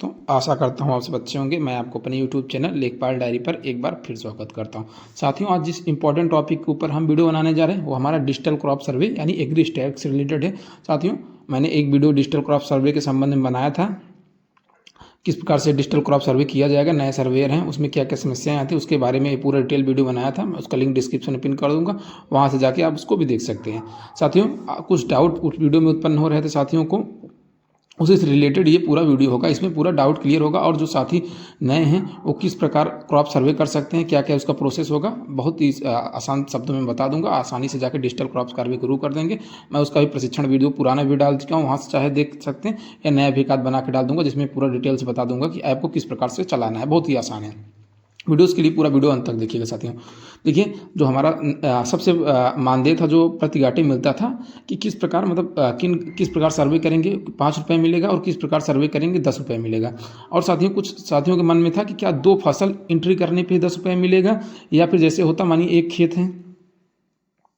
तो आशा करता हूँ आप सब अच्छे होंगे। मैं आपको अपने यूट्यूब चैनल लेखपाल डायरी पर एक बार फिर स्वागत करता हूँ। साथियों, आज जिस इंपॉर्टेंट टॉपिक के ऊपर हम वीडियो बनाने जा रहे हैं वो हमारा डिजिटल क्रॉप सर्वे यानी एग्री स्टैक से रिलेटेड है। साथियों, मैंने एक वीडियो डिजिटल क्रॉप सर्वे के संबंध में बनाया था, किस प्रकार से डिजिटल क्रॉप सर्वे किया जाएगा, नए सर्वेयर हैं उसमें क्या क्या समस्याएं आती हैं, उसके बारे में पूरा डिटेल वीडियो बनाया था। मैं उसका लिंक डिस्क्रिप्शन में पिन कर दूंगा, वहाँ से जाके आप उसको भी देख सकते हैं। साथियों, कुछ डाउट उस वीडियो में उत्पन्न हो रहे थे साथियों को, उसी से रिलेटेड ये पूरा वीडियो होगा। इसमें पूरा डाउट क्लियर होगा और जो साथी नए हैं वो किस प्रकार क्रॉप सर्वे कर सकते हैं, क्या क्या उसका प्रोसेस होगा, बहुत ही आसान शब्दों में बता दूंगा। आसानी से जाकर डिजिटल क्रॉप सर्वे शुरू कर देंगे। मैं उसका भी प्रशिक्षण वीडियो पुराना भी डाल चुका हूँ, वहाँ से चाहे देख सकते हैं, या नया भी एक आध बना के डाल दूंगा जिसमें पूरा डिटेल से बता दूंगा कि ऐप को किस प्रकार से चलाना है। बहुत ही आसान है। वीडियोस के लिए पूरा वीडियो अंत तक देखिएगा साथियों। देखिए, जो हमारा सबसे मानदेय था, जो प्रतिघाटी मिलता था कि किस प्रकार मतलब किस प्रकार सर्वे करेंगे 5 रुपये मिलेगा और किस प्रकार सर्वे करेंगे 10 रुपये मिलेगा। और साथियों, कुछ साथियों के मन में था कि क्या 2 फसल एंट्री करने पे 10 रुपये मिलेगा, या फिर जैसे होता मानिए एक खेत है,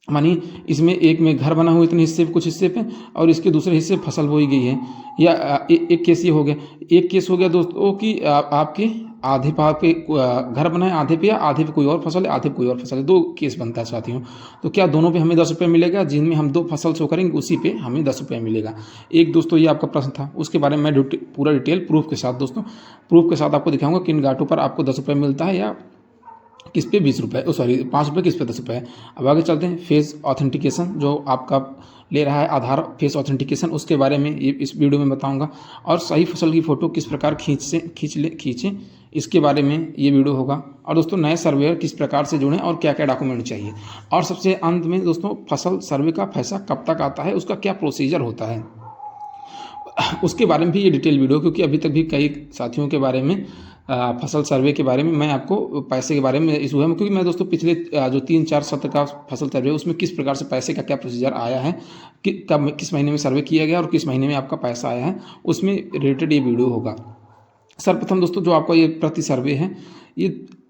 मानिए इसमें एक में घर बना हुआ इतने हिस्से पे, कुछ हिस्से पे, और इसके दूसरे हिस्से फसल बोई गई है। या एक केस ये हो गया, एक केस हो गया दोस्तों कि आपके आधे भाग पे घर बना है, आधे पे, या आधे पे कोई और फसल है, आधे पे कोई और फसल है। 2 केस बनता है साथियों। तो क्या दोनों पे हमें 10 रुपये मिलेगा? जिनमें हम 2 फसल शो करेंगे उसी पे हमें 10 रुपये मिलेगा। एक दोस्तों ये आपका प्रश्न था, उसके बारे में मैं पूरा डिटेल प्रूफ के साथ दोस्तों, प्रूफ के साथ आपको दिखाऊंगा किन घाटों पर आपको 10 रुपये मिलता है, या किस पे 20 रुपये, सॉरी 5 रुपये, किस पे 10 रुपये है। अब आगे चलते हैं। फेस ऑथेंटिकेशन जो आपका ले रहा है आधार फेस ऑथेंटिकेशन, उसके बारे में ये इस वीडियो में बताऊंगा। और सही फसल की फ़ोटो किस प्रकार खींचें, इसके बारे में ये वीडियो होगा। और दोस्तों, नए सर्वेयर किस प्रकार से जुड़ें और क्या क्या डॉक्यूमेंट चाहिए। और सबसे अंत में दोस्तों, फसल सर्वे का पैसा कब तक आता है, उसका क्या प्रोसीजर होता है, उसके बारे में भी ये डिटेल वीडियो, क्योंकि अभी तक भी कई साथियों के बारे में फसल सर्वे के बारे में मैं आपको पैसे के बारे में इशू है, क्योंकि मैं दोस्तों पिछले जो 3-4 सत्र का फसल सर्वे उसमें किस प्रकार से पैसे का क्या प्रोसीजर आया है, कब किस महीने में सर्वे किया गया और किस महीने में आपका पैसा आया है, उसमें रिलेटेड ये वीडियो होगा। सर्वप्रथम दोस्तों, जो आपका ये प्रति सर्वे है, ये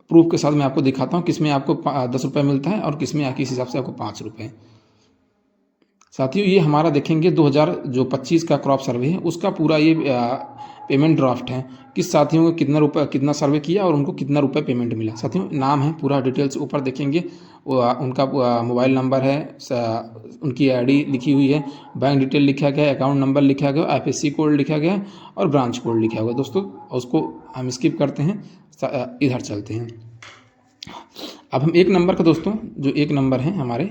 प्रूफ के साथ मैं आपको दिखाता हूँ किस में आपको 10 रुपये मिलता है और किस में किस हिसाब से आपको 5 रुपये। साथियों, ये हमारा देखेंगे 2025 का क्रॉप सर्वे है, उसका पूरा ये पेमेंट ड्राफ्ट है, किस साथियों को कितना सर्वे किया और उनको कितना रुपए पेमेंट मिला। साथियों, नाम है पूरा डिटेल्स ऊपर देखेंगे, उनका मोबाइल नंबर है, उनकी आईडी लिखी हुई है, बैंक डिटेल लिखा गया है, अकाउंट नंबर लिखा गया, आईएफएससी कोड लिखा गया है और ब्रांच कोड लिखा हुआ है। दोस्तों, उसको हम स्किप करते हैं, इधर चलते हैं। अब हम एक नंबर का दोस्तों, जो एक नंबर है हमारे,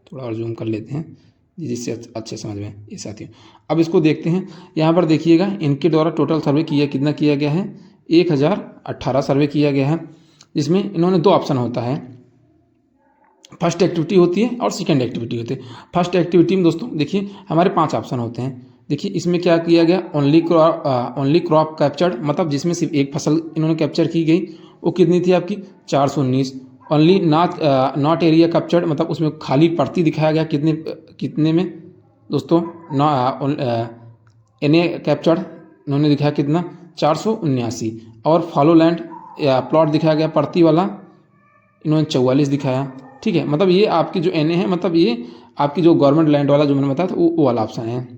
थोड़ा और जूम कर लेते हैं जिससे अच्छे समझ में ये साथियों। अब इसको देखते हैं। यहाँ पर देखिएगा, इनके द्वारा टोटल सर्वे कितना किया गया है, 1018 सर्वे किया गया है, जिसमें इन्होंने 2 ऑप्शन होता है, फर्स्ट एक्टिविटी होती है और सेकंड एक्टिविटी होती है। फर्स्ट एक्टिविटी में दोस्तों देखिए हमारे 5 ऑप्शन होते हैं। देखिए इसमें क्या किया गया, ओनली क्रॉप कैप्चर्ड, मतलब जिसमें सिर्फ एक फसल इन्होंने कैप्चर की गई, वो कितनी थी आपकी 419। ओनली नॉट एरिया कैप्चर्ड, मतलब उसमें खाली पड़ती दिखाया गया, कितने में दोस्तों, एन ए कैप्चर्ड इन्होंने दिखाया कितना 479। और फॉलो लैंड या प्लॉट दिखाया गया पड़ती वाला, इन्होंने 44 दिखाया। ठीक है, मतलब ये आपकी जो एन ए है, मतलब ये आपकी जो गवर्नमेंट लैंड वाला जो मैंने बताया था वो वाला ऑप्शन है।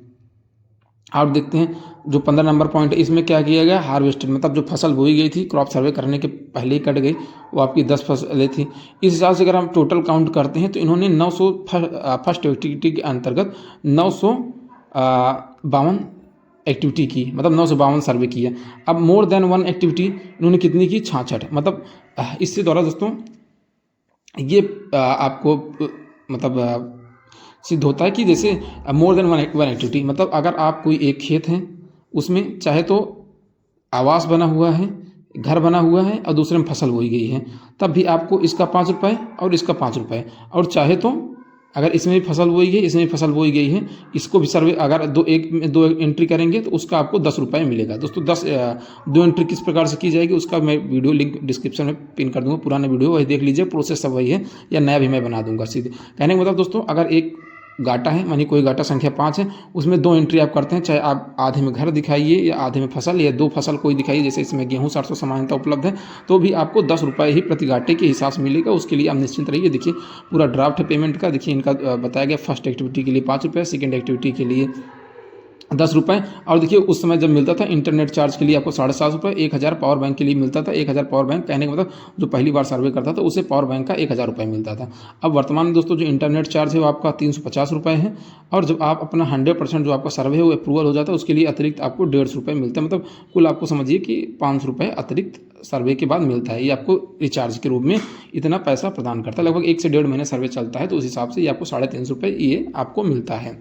आप देखते हैं जो 15 नंबर पॉइंट है, इसमें क्या किया गया, हार्वेस्टेड, मतलब जो फसल बोई गई थी क्रॉप सर्वे करने के पहले ही कट गई, वो आपकी 10 फसलें थी। इस हिसाब से अगर हम टोटल काउंट करते हैं तो इन्होंने 900 फर्स्ट एक्टिविटी के अंतर्गत 952 एक्टिविटी की, मतलब 952 सर्वे किया। अब मोर देन 1 एक्टिविटी इन्होंने कितनी की, 66। मतलब इससे द्वारा दोस्तों ये आपको मतलब सिद्ध होता है कि जैसे मोर देन वन एक्टिविटी, मतलब अगर आप कोई एक खेत है उसमें चाहे तो आवास बना हुआ है, घर बना हुआ है और दूसरे में फसल बोई गई है, तब भी आपको इसका 5 रुपये और इसका 5 रुपये। और चाहे तो अगर इसमें भी फसल बोई गई, इसमें भी फसल बोई गई है, इसको भी सर्वे अगर 2 एंट्री करेंगे तो उसका आपको 10 रुपये मिलेगा। दोस्तों 2 एंट्री किस प्रकार से की जाएगी उसका मैं वीडियो लिंक डिस्क्रिप्शन में पिन कर दूंगा, पुराना वीडियो वही देख लीजिए, प्रोसेस सब वही है, या नया भी मैं बना दूंगा सीधे। कहने का मतलब दोस्तों, अगर एक गाटा है, मानिए कोई गाटा संख्या 5 है, उसमें 2 एंट्री आप करते हैं, चाहे आप आधे में घर दिखाइए या आधे में फसल, या 2 फसल कोई दिखाइए, जैसे इसमें गेहूं 700 समानता उपलब्ध है, तो भी आपको 10 रुपये ही प्रति गाटे के हिसाब से मिलेगा। उसके लिए आप निश्चिंत रहिए। देखिए पूरा ड्राफ्ट पेमेंट का, देखिए इनका बताया गया, फर्स्ट एक्टिविटी के लिए 5 रुपये, सेकेंड एक्टिविटी के लिए ₹10। और देखिए उस समय जब मिलता था इंटरनेट चार्ज के लिए आपको ₹750, 1000 पावर बैंक के लिए मिलता था। 1000 पावर बैंक कहने का मतलब जो पहली बार सर्वे करता था उसे पावर बैंक का ₹1000 मिलता था। अब वर्तमान में दोस्तों जो इंटरनेट चार्ज है वो आपका ₹350 है, और जब आप अपना 100% जो आपका सर्वे है वो अप्रूवल हो जाता है उसके लिए अतिरिक्त आपको ₹150 मिलता है। मतलब कुल आपको समझिए कि ₹500 अतिरिक्त सर्वे के बाद मिलता है। ये आपको रिचार्ज के रूप में इतना पैसा प्रदान करता है। लगभग 1 से 1.5 महीने सर्वे चलता है, तो उस हिसाब से ये आपको ₹350 ये आपको मिलता है।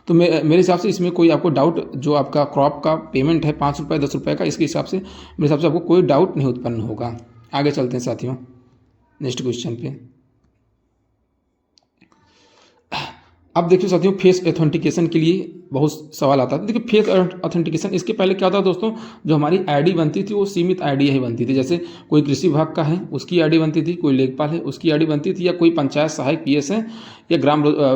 तो मेरे हिसाब से इसमें कोई आपको डाउट, जो आपका क्रॉप का पेमेंट है ₹5 ₹10 का, इसके हिसाब से मेरे हिसाब से आपको कोई डाउट नहीं उत्पन्न होगा। आगे चलते हैं साथियों नेक्स्ट क्वेश्चन पे। अब देखिए साथियों, फेस ऑथेंटिकेशन के लिए बहुत सवाल आता है। देखिए फेस ऑथेंटिकेशन, इसके पहले क्या होता दोस्तों, जो हमारी आईडी बनती थी वो सीमित आईडी ही बनती थी। जैसे कोई कृषि विभाग का है उसकी आईडी बनती थी, कोई लेखपाल है उसकी आईडी बनती थी, या कोई पंचायत सहायक पीएस है, या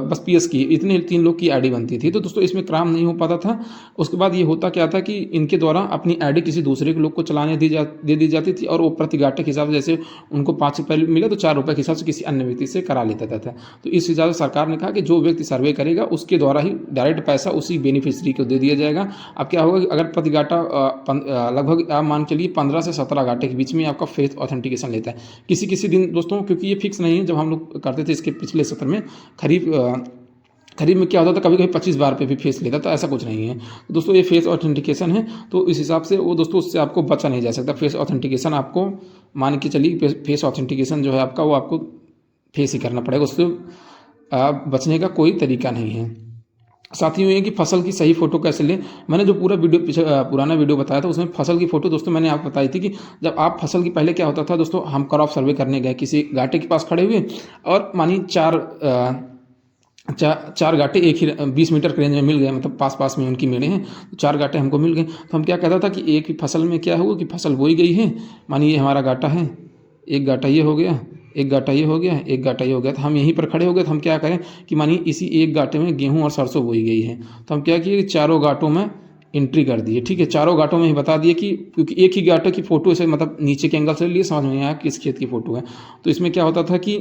बस पीएस की, इतने 3 लोग की आईडी बनती थी। तो दोस्तों इसमें काम नहीं हो पाता था। उसके बाद ये होता क्या था कि इनके द्वारा अपनी आईडी किसी दूसरे के लोग को चलाने दे दी जाती थी, और वो प्रतिगाटे के हिसाब से, जैसे उनको ₹5 मिले तो ₹4 के हिसाब से किसी अन्य व्यक्ति से करा लेता था। तो इस हिसाब से सरकार ने कहा कि जो व्यक्ति सर्वे करेगा उसके द्वारा ही डायरेक्ट पैसा उसी बेनिफिशियरी को दे दिया जाएगा। अब क्या होगा कि अगर प्रतिगाटा लगभग आप मान के लिए 15 से 17 गाटे के बीच में आपका फेस ऑथेंटिकेशन लेता है। किसी दिन दोस्तों, क्योंकि ये फिक्स नहीं है, जब हम लोग करते थे इसके पिछले सत्र में खरीफ में क्या होता था, कभी कभी 25 बार पे भी फेस लेता, तो ऐसा कुछ नहीं है। तो दोस्तों ये फेस ऑथेंटिकेशन है, तो इस हिसाब से वो दोस्तों उससे आपको बचा नहीं जा सकता। फेस ऑथेंटिकेशन आपको मान के चलिए, फेस ऑथेंटिकेशन जो है आपका वो आपको फेस ही करना पड़ेगा, उससे बचने का कोई तरीका नहीं है। साथियों ये कि फसल की सही फोटो कैसे लें, मैंने जो पुराना वीडियो बताया था उसमें फसल की फ़ोटो दोस्तों मैंने आपको बताई थी कि जब आप फसल की, पहले क्या होता था दोस्तों, हम क्रॉप सर्वे करने गए किसी घाटे के पास खड़े हुए, और मानिए चार गाटे एक ही 20 मीटर के रेंज में मिल गए, मतलब पास में उनकी मेड़े हैं, तो 4 गाटे हमको मिल गए। तो हम क्या कहता था कि एक ही फसल में क्या हुआ कि फसल बोई गई है, मानिए ये हमारा गाटा है, एक गाटा ये हो गया, एक गाटा ये हो गया, एक गाटा ये हो गया, तो हम यहीं पर खड़े हो गए। तो हम क्या करें कि मानिए इसी एक गाटे में गेहूं और सरसों बोई गई है, तो हम क्या किए, चारों गाटों में एंट्री कर दिए। ठीक है, चारों गाटों में ही बता दिए कि, क्योंकि एक ही गाटे की फ़ोटो ऐसे मतलब नीचे के एंगल से लिए, समझ में नहीं आया किस खेत की फ़ोटो है। तो इसमें क्या होता था कि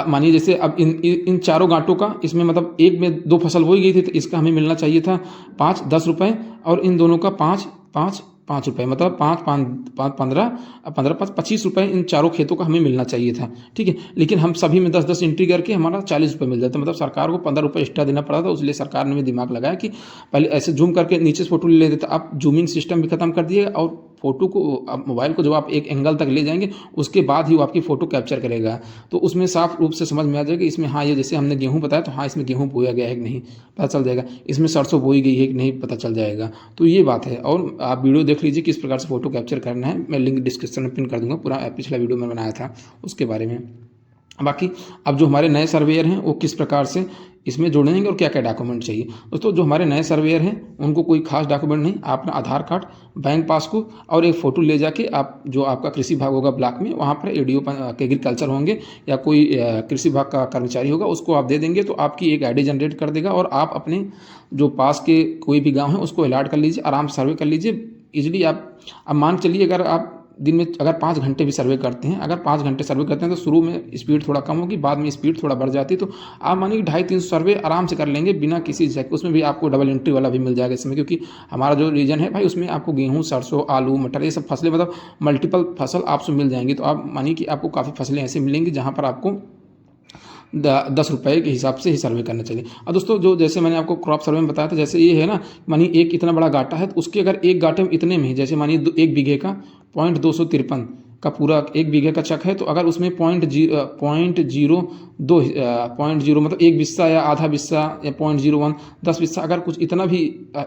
मानिए जैसे अब इन चारों गांटों का, इसमें मतलब एक में 2 फसल बोई गई थी, तो इसका हमें मिलना चाहिए था 5 10 रुपये, और इन दोनों का 5 5 5 रुपये, मतलब 5 5 15 15 5 25 रुपये इन चारों खेतों का हमें मिलना चाहिए था। ठीक है, लेकिन हम सभी में 10 10 एंट्री करके हमारा 40 रुपये मिल जाता, मतलब सरकार को 15 रुपये एक्स्ट्रा देना पड़ा था। इसलिए सरकार ने भी दिमाग लगाया कि पहले ऐसे जूम करके नीचे से फोटो ले लेते, अब जूमिंग सिस्टम भी खत्म कर दिए, और फोटो को, अब मोबाइल को जब आप एक एंगल तक ले जाएंगे उसके बाद ही वो आपकी फ़ोटो कैप्चर करेगा, तो उसमें साफ रूप से समझ में आ जाएगा इसमें, हाँ ये जैसे हमने गेहूं बताया तो हाँ इसमें गेहूं बोया गया है कि नहीं पता चल जाएगा, इसमें सरसों बोई गई है कि नहीं पता चल जाएगा। तो ये बात है, और आप वीडियो देख लीजिए किस प्रकार से फ़ोटो कैप्चर करना है, मैं लिंक डिस्क्रिप्शन में पिन कर दूंगा, पूरा पिछला वीडियो में बनाया था उसके बारे में। बाकी अब जो हमारे नए सर्वेयर हैं वो किस प्रकार से इसमें जोड़ेंगे और क्या क्या डॉक्यूमेंट चाहिए। दोस्तों जो हमारे नए सर्वेयर हैं उनको कोई खास डॉक्यूमेंट नहीं, आप अपना आधार कार्ड, बैंक पासबुक और एक फ़ोटो ले जाके आप, जो आपका कृषि विभाग होगा ब्लॉक में, वहाँ पर एडीओ एग्रीकल्चर होंगे या कोई कृषि विभाग का कर्मचारी होगा, उसको आप दे देंगे तो आपकी एक आईडी जनरेट कर देगा, और आप अपने जो पास के कोई भी गाँव है उसको अलॉट कर लीजिए, आराम से सर्वे कर लीजिए ईजिली। आप अब मान चलिए अगर आप दिन में अगर 5 घंटे भी सर्वे करते हैं, अगर 5 घंटे सर्वे करते हैं तो शुरू में स्पीड थोड़ा कम होगी, बाद में स्पीड थोड़ा बढ़ जाती है, तो आप मानिए 250-300 सर्वे आराम से कर लेंगे बिना किसी जैक। उसमें भी आपको डबल एंट्री वाला भी मिल जाएगा इसमें, क्योंकि हमारा जो रीजन है भाई उसमें आपको गेहूँ, सरसों, आलू, मटर, ये सब फसलें, मतलब मल्टीपल फसल आपसे मिल जाएंगी। तो आप मानिए कि आपको काफ़ी फसलें ऐसी मिलेंगी जहाँ पर आपको 10 रुपये के हिसाब से ही सर्वे करना चाहिए। और दोस्तों जो जैसे मैंने आपको क्रॉप सर्वे में बताया था, जैसे ये है ना, मानिए एक इतना बड़ा गाटा है, तो उसके अगर एक गाटे में इतने में ही, जैसे मानिए 1 बीघे का 0.253 का पूरा 1 बीघे का चक है, तो अगर उसमें 0.02 मतलब 1 बिस्सा या आधा बिस्सा या 0.01 10 बिस्सा, अगर कुछ इतना भी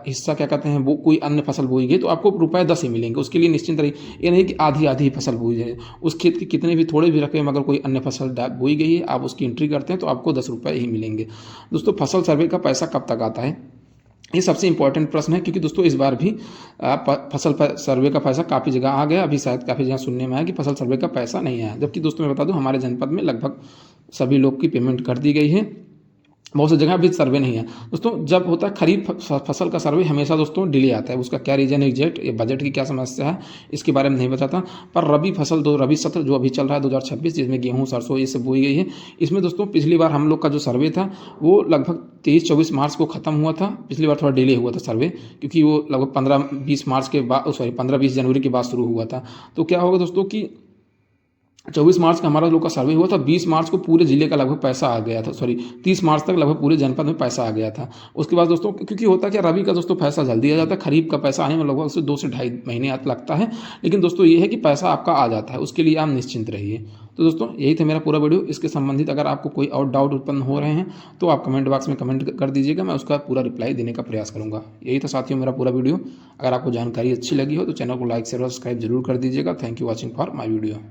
हिस्सा क्या कहते हैं वो कोई अन्य फसल बोई गई, तो आपको ₹10 ही मिलेंगे। उसके लिए निश्चिंत रहिए, ये नहीं कि आधी आधी फसल बोई जाए, उस खेत के कितने भी थोड़े भी रकम अगर कोई अन्य फसल बोई गई है, आप उसकी एंट्री करते हैं तो आपको ₹10 ही मिलेंगे। दोस्तों फसल सर्वे का पैसा कब तक आता है, ये सबसे इंपॉर्टेंट प्रश्न है, क्योंकि दोस्तों इस बार भी फसल सर्वे का पैसा काफ़ी जगह आ गया, अभी शायद काफ़ी जगह सुनने में आया कि फसल सर्वे का पैसा नहीं आया, जबकि दोस्तों मैं बता दूं हमारे जनपद में लगभग सभी लोग की पेमेंट कर दी गई है। बहुत सी जगह अभी सर्वे नहीं है दोस्तों। जब होता है खरीफ फसल का सर्वे हमेशा दोस्तों डिले आता है, उसका क्या रीज़न है एग्जैक्ट, ये बजट की क्या समस्या है इसके बारे में नहीं बताता। पर रबी फसल रबी सत्र जो अभी चल रहा है 2026, जिसमें गेहूँ सरसों ये सब बोई गई है, इसमें दोस्तों पिछली बार हम लोग का जो सर्वे था वो लगभग 23-24 मार्च को ख़त्म हुआ था। पिछली बार थोड़ा डिले हुआ था सर्वे, क्योंकि वो लगभग 15-20 मार्च के बाद, सॉरी 15-20 जनवरी के बाद शुरू हुआ था। तो क्या होगा दोस्तों कि 24 मार्च का हमारा लोग का सर्वे हुआ था, 20 मार्च को पूरे जिले का लगभग पैसा आ गया था, सॉरी 30 मार्च तक लगभग पूरे जनपद में पैसा आ गया था। उसके बाद दोस्तों क्योंकि होता क्या, रबी का दोस्तों पैसा जल्दी आ जाता है, खरीफ का पैसा आने में लगभग से 2 से ढाई महीने लगता है, लेकिन दोस्तों ये है कि पैसा आपका आ जाता है, उसके लिए आप निश्चिंत रहिए। तो दोस्तों यही था मेरा पूरा वीडियो। इसके संबंधित अगर आपको कोई और डाउट उत्पन्न हो रहे हैं तो आप कमेंट बॉक्स में कमेंट कर दीजिएगा, मैं उसका पूरा रिप्लाई देने का प्रयास करूँगा। यही था साथियों मेरा पूरा वीडियो। अगर आपको जानकारी अच्छी लगी हो तो चैनल को लाइक शेयर और सब्सक्राइब जरूर कर दीजिएगा। Thank you watching for my video.